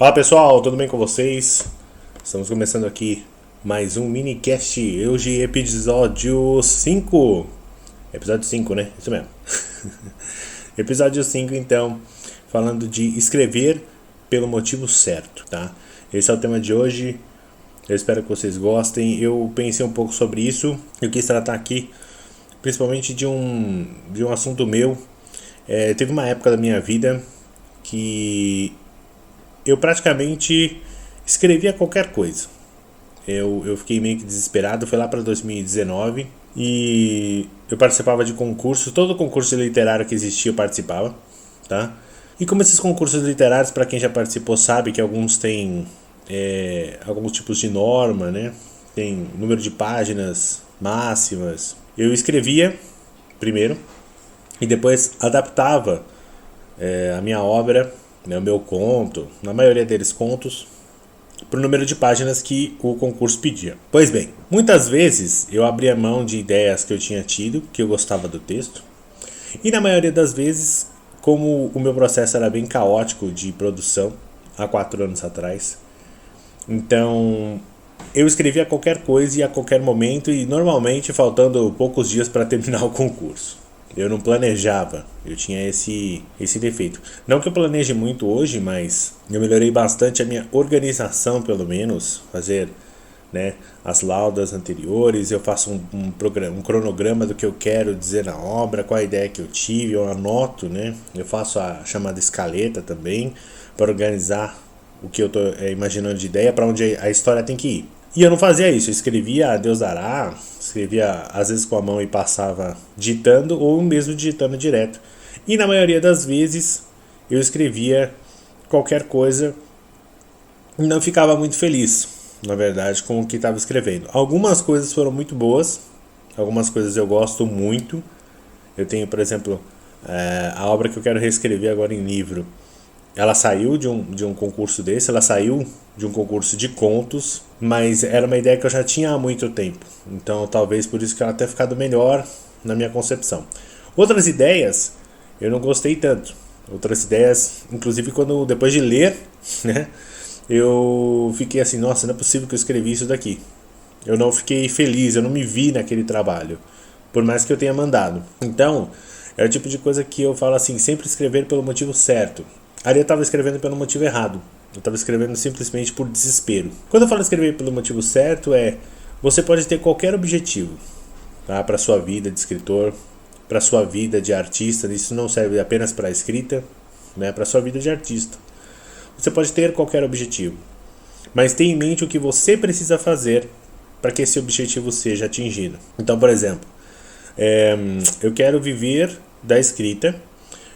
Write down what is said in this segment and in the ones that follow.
Fala pessoal, tudo bem com vocês? Estamos começando aqui mais um minicast, hoje episódio 5. Episódio 5, né? Isso mesmo. Episódio 5 então, falando de escrever pelo motivo certo, tá? Esse é o tema de hoje, eu espero que vocês gostem. Eu pensei um pouco sobre isso, eu quis tratar aqui principalmente de um assunto meu. Teve uma época da minha vida que eu praticamente escrevia qualquer coisa. Eu fiquei meio que desesperado, foi lá para 2019 e eu participava de concursos, todo concurso literário que existia eu participava, tá? E como esses concursos literários, para quem já participou sabe que alguns têm alguns tipos de norma, né? Tem número de páginas máximas. Eu escrevia primeiro e depois adaptava a minha obra, né, o meu conto, na maioria deles contos, para o número de páginas que o concurso pedia. Pois bem, muitas vezes eu abria mão de ideias que eu tinha tido, que eu gostava do texto, e na maioria das vezes, como o meu processo era bem caótico de produção, há 4 anos atrás, então eu escrevia qualquer coisa e a qualquer momento, e normalmente faltando poucos dias para terminar o concurso. Eu não planejava, eu tinha esse defeito. Não que eu planeje muito hoje, mas eu melhorei bastante a minha organização, pelo menos. Fazer, né, as laudas anteriores, eu faço um cronograma do que eu quero dizer na obra, qual a ideia que eu tive, eu anoto, né? Eu faço a chamada escaleta também, para organizar o que eu estou imaginando de ideia, para onde a história tem que ir. E eu não fazia isso, eu escrevia a Deus dará, escrevia às vezes com a mão e passava digitando ou mesmo digitando direto. E na maioria das vezes eu escrevia qualquer coisa e não ficava muito feliz, na verdade, com o que estava escrevendo. Algumas coisas foram muito boas, algumas coisas eu gosto muito. Eu tenho, por exemplo, a obra que eu quero reescrever agora em livro. Ela saiu de um concurso desse, ela saiu de um concurso de contos, mas era uma ideia que eu já tinha há muito tempo. Então talvez por isso que ela tenha ficado melhor na minha concepção. Outras ideias eu não gostei tanto. Outras ideias, inclusive quando depois de ler, né, eu fiquei assim, nossa, não é possível que eu escrevi isso daqui. Eu não fiquei feliz, eu não me vi naquele trabalho, por mais que eu tenha mandado. Então, é o tipo de coisa que eu falo assim, sempre escrever pelo motivo certo. Ali eu estava escrevendo pelo motivo errado. Eu estava escrevendo simplesmente por desespero. Quando eu falo escrever pelo motivo certo, você pode ter qualquer objetivo, tá? Para sua vida de escritor, para sua vida de artista. Isso não serve apenas para a escrita, né? Para sua vida de artista. Você pode ter qualquer objetivo, mas tenha em mente o que você precisa fazer para que esse objetivo seja atingido. Então, por exemplo, eu quero viver da escrita.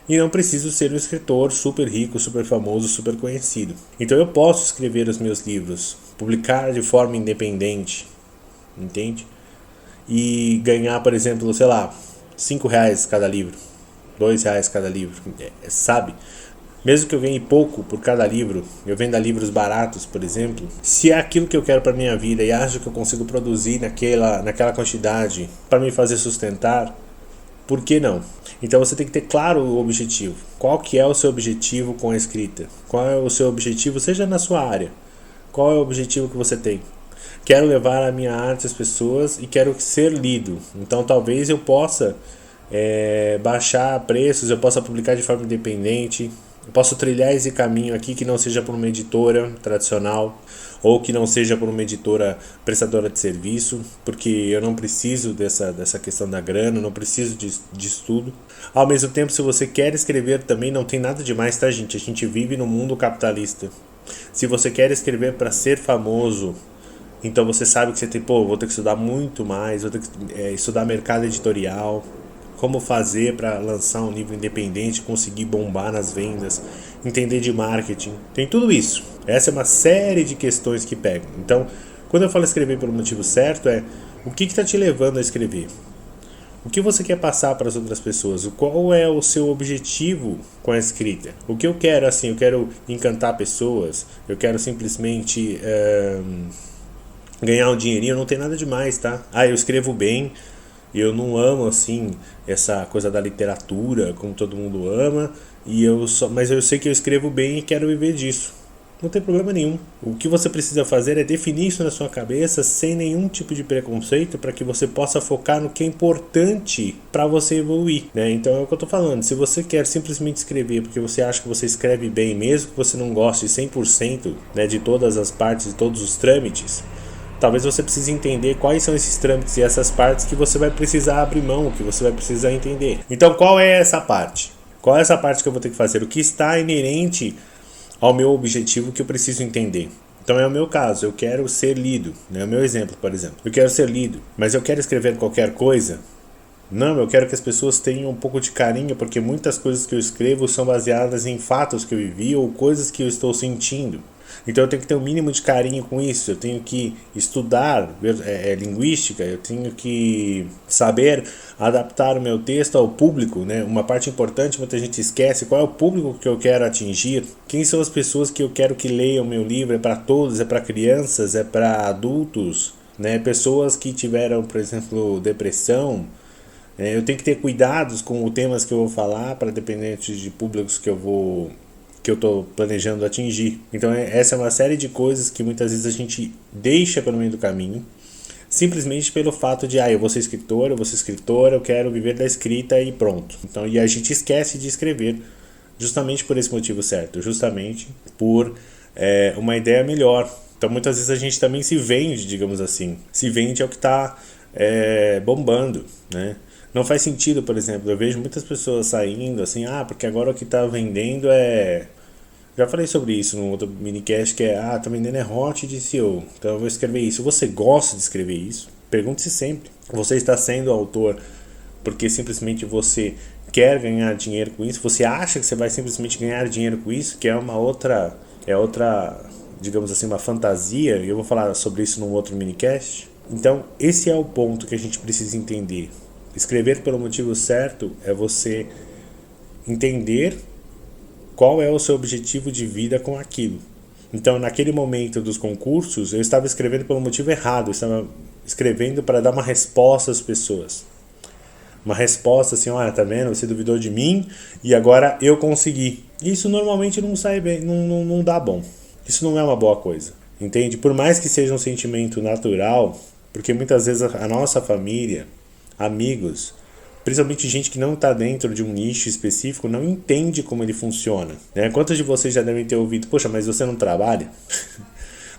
E não preciso ser um escritor super rico, super famoso, super conhecido. Então eu posso escrever os meus livros, publicar de forma independente, entende? E ganhar, por exemplo, sei lá, R$ 5 cada livro, R$ 2 cada livro, sabe? Mesmo que eu ganhe pouco por cada livro, eu venda livros baratos, por exemplo. Se é aquilo que eu quero para minha vida e acho que eu consigo produzir naquela quantidade para me fazer sustentar, por que não? Então você tem que ter claro o objetivo. Qual que é o seu objetivo com a escrita? Qual é o seu objetivo, seja na sua área? Qual é o objetivo que você tem? Quero levar a minha arte às pessoas e quero ser lido. Então talvez eu possa baixar preços, eu possa publicar de forma independente. Eu posso trilhar esse caminho aqui que não seja por uma editora tradicional ou que não seja por uma editora prestadora de serviço, porque eu não preciso dessa questão da grana, não preciso disso tudo. Ao mesmo tempo, se você quer escrever também, não tem nada demais, tá, gente? A gente vive no mundo capitalista. Se você quer escrever para ser famoso, então você sabe que você tem, vou ter que estudar muito mais, vou ter que estudar mercado editorial, como fazer para lançar um livro independente, conseguir bombar nas vendas, entender de marketing, tem tudo isso. Essa é uma série de questões que pegam. Então, quando eu falo escrever pelo motivo certo, o que está te levando a escrever? O que você quer passar para as outras pessoas? Qual é o seu objetivo com a escrita? O que eu quero, assim, eu quero encantar pessoas, eu quero simplesmente ganhar um dinheirinho, não tem nada demais, tá? Eu escrevo bem, eu não amo assim essa coisa da literatura como todo mundo ama, mas eu sei que eu escrevo bem e quero viver disso. Não tem problema nenhum. O que você precisa fazer é definir isso na sua cabeça sem nenhum tipo de preconceito para que você possa focar no que é importante para você evoluir, né? Então é o que eu tô falando. Se você quer simplesmente escrever porque você acha que você escreve bem, mesmo que você não goste 100%, né, de todas as partes, de todos os trâmites, talvez você precise entender quais são esses trâmites e essas partes que você vai precisar abrir mão, que você vai precisar entender. Então qual é essa parte? Qual é essa parte que eu vou ter que fazer? O que está inerente ao meu objetivo que eu preciso entender? Então é o meu caso, eu quero ser lido, né? O meu exemplo, por exemplo. Eu quero ser lido, mas eu quero escrever qualquer coisa? Não, eu quero que as pessoas tenham um pouco de carinho, porque muitas coisas que eu escrevo são baseadas em fatos que eu vivi ou coisas que eu estou sentindo. Então eu tenho que ter um mínimo de carinho com isso, eu tenho que estudar linguística, eu tenho que saber adaptar o meu texto ao público, né? Uma parte importante, muita gente esquece, qual é o público que eu quero atingir, quem são as pessoas que eu quero que leiam o meu livro, é para todos, é para crianças, é para adultos, né? Pessoas que tiveram, por exemplo, depressão. Eu tenho que ter cuidados com os temas que eu vou falar, para dependente de públicos que eu estou planejando atingir. Então essa é uma série de coisas que muitas vezes a gente deixa pelo meio do caminho, simplesmente pelo fato de eu vou ser escritor, eu vou ser escritora, eu quero viver da escrita e pronto. Então, e a gente esquece de escrever justamente por esse motivo certo, justamente por uma ideia melhor. Então muitas vezes a gente também se vende, digamos assim, se vende ao que está bombando, né? Não faz sentido, por exemplo, eu vejo muitas pessoas saindo assim, porque agora o que está vendendo é... Já falei sobre isso no outro minicast, que tá vendendo hot de SEO, então eu vou escrever isso. Você gosta de escrever isso? Pergunte-se sempre. Você está sendo autor porque simplesmente você quer ganhar dinheiro com isso? Você acha que você vai simplesmente ganhar dinheiro com isso? Que é outra, digamos assim, uma fantasia, e eu vou falar sobre isso num outro minicast. Então, esse é o ponto que a gente precisa entender. Escrever pelo motivo certo é você entender qual é o seu objetivo de vida com aquilo. Então, naquele momento dos concursos, eu estava escrevendo pelo motivo errado. Eu estava escrevendo para dar uma resposta às pessoas. Uma resposta assim, tá vendo? Você duvidou de mim e agora eu consegui. Isso normalmente não sai bem, não dá bom. Isso não é uma boa coisa, entende? Por mais que seja um sentimento natural, porque muitas vezes a nossa família, amigos, principalmente gente que não está dentro de um nicho específico, não entende como ele funciona, né? Quantos de vocês já devem ter ouvido, poxa, mas você não trabalha?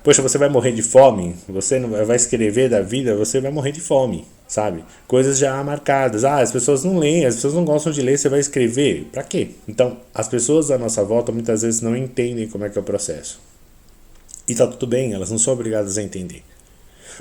Poxa, você vai morrer de fome? Você não vai escrever da vida? Você vai morrer de fome, sabe? Coisas já marcadas. As pessoas não leem, as pessoas não gostam de ler, você vai escrever? Pra quê? Então, as pessoas à nossa volta muitas vezes não entendem como é que é o processo. E tá tudo bem, elas não são obrigadas a entender.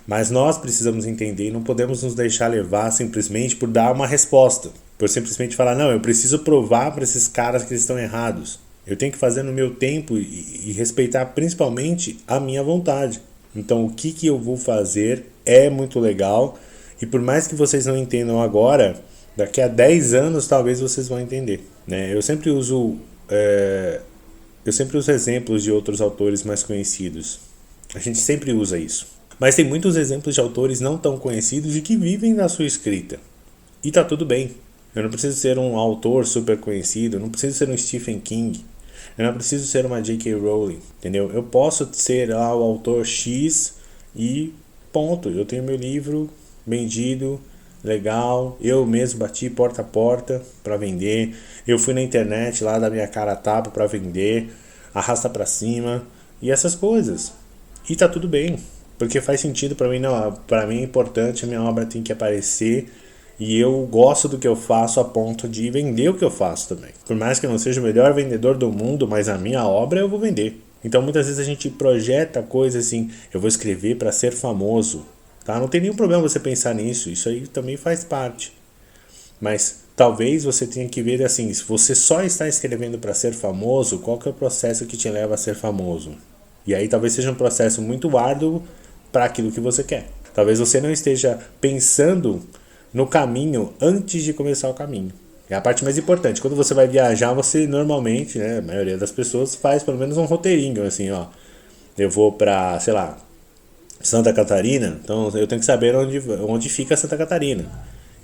Mas nós precisamos entender e não podemos nos deixar levar simplesmente por dar uma resposta. Por simplesmente falar, não, eu preciso provar para esses caras que eles estão errados. Eu tenho que fazer no meu tempo e respeitar principalmente a minha vontade. Então o que eu vou fazer é muito legal. E por mais que vocês não entendam agora, daqui a 10 anos talvez vocês vão entender, né? Eu sempre uso exemplos de outros autores mais conhecidos. A gente sempre usa isso. Mas tem muitos exemplos de autores não tão conhecidos e que vivem da sua escrita. E tá tudo bem. Eu não preciso ser um autor super conhecido, eu não preciso ser um Stephen King, eu não preciso ser uma J.K. Rowling, entendeu? Eu posso ser o autor X e ponto. Eu tenho meu livro vendido, legal, eu mesmo bati porta a porta para vender, eu fui na internet lá da minha cara a tapa para vender, arrasta para cima e essas coisas. E tá tudo bem. Porque faz sentido para mim, não, para mim é importante, a minha obra tem que aparecer e eu gosto do que eu faço a ponto de vender o que eu faço também. Por mais que eu não seja o melhor vendedor do mundo, mas a minha obra eu vou vender. Então muitas vezes a gente projeta coisas assim, eu vou escrever para ser famoso, tá? Não tem nenhum problema você pensar nisso, isso aí também faz parte. Mas talvez você tenha que ver assim, se você só está escrevendo para ser famoso, qual que é o processo que te leva a ser famoso? E aí talvez seja um processo muito árduo para aquilo que você quer. Talvez você não esteja pensando no caminho antes de começar o caminho. É a parte mais importante. Quando você vai viajar, você normalmente, né, a maioria das pessoas faz pelo menos um roteirinho, assim, eu vou para, sei lá, Santa Catarina, então eu tenho que saber onde fica Santa Catarina.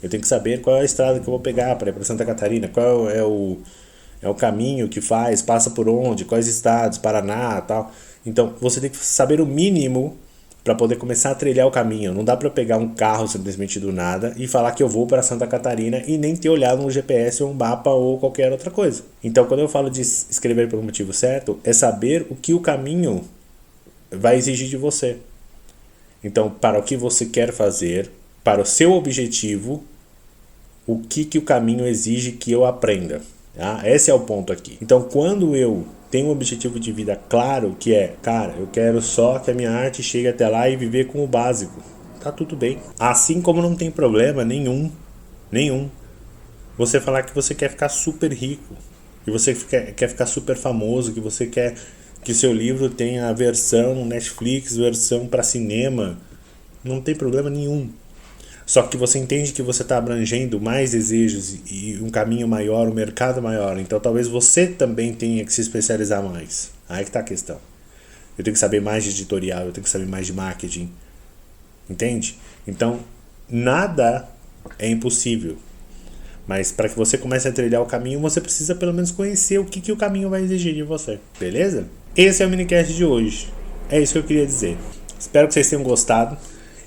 Eu tenho que saber qual é a estrada que eu vou pegar para ir para Santa Catarina, qual é É o caminho que faz, passa por onde, quais estados, Paraná, tal. Então, você tem que saber o mínimo para poder começar a trilhar o caminho. Não dá para eu pegar um carro simplesmente do nada e falar que eu vou para Santa Catarina e nem ter olhado no GPS ou um mapa ou qualquer outra coisa. Então, quando eu falo de escrever pelo motivo certo, é saber o que o caminho vai exigir de você. Então, para o que você quer fazer, para o seu objetivo, o que o caminho exige que eu aprenda. Tá? Esse é o ponto aqui. Então, quando eu tenho um objetivo de vida claro, que é, cara, eu quero só que a minha arte chegue até lá e viver com o básico. Tá tudo bem. Assim como não tem problema nenhum, você falar que você quer ficar super rico, que você quer ficar super famoso, que você quer que seu livro tenha a versão Netflix, versão para cinema. Não tem problema nenhum. Só que você entende que você está abrangendo mais desejos e um caminho maior, um mercado maior. Então talvez você também tenha que se especializar mais. Aí que está a questão. Eu tenho que saber mais de editorial, eu tenho que saber mais de marketing. Entende? Então, nada é impossível. Mas para que você comece a trilhar o caminho, você precisa pelo menos conhecer o que o caminho vai exigir de você. Beleza? Esse é o minicast de hoje. É isso que eu queria dizer. Espero que vocês tenham gostado.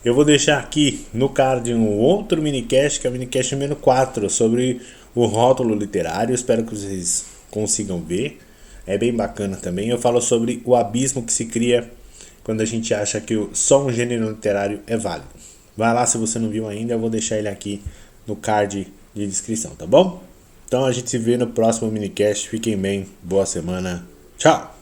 Eu vou deixar aqui no card um outro minicast, que é o minicast número 4, sobre o rótulo literário. Espero que vocês consigam ver. É bem bacana também. Eu falo sobre o abismo que se cria quando a gente acha que só um gênero literário é válido. Vai lá se você não viu ainda, eu vou deixar ele aqui no card de descrição, tá bom? Então a gente se vê no próximo minicast. Fiquem bem, boa semana, tchau!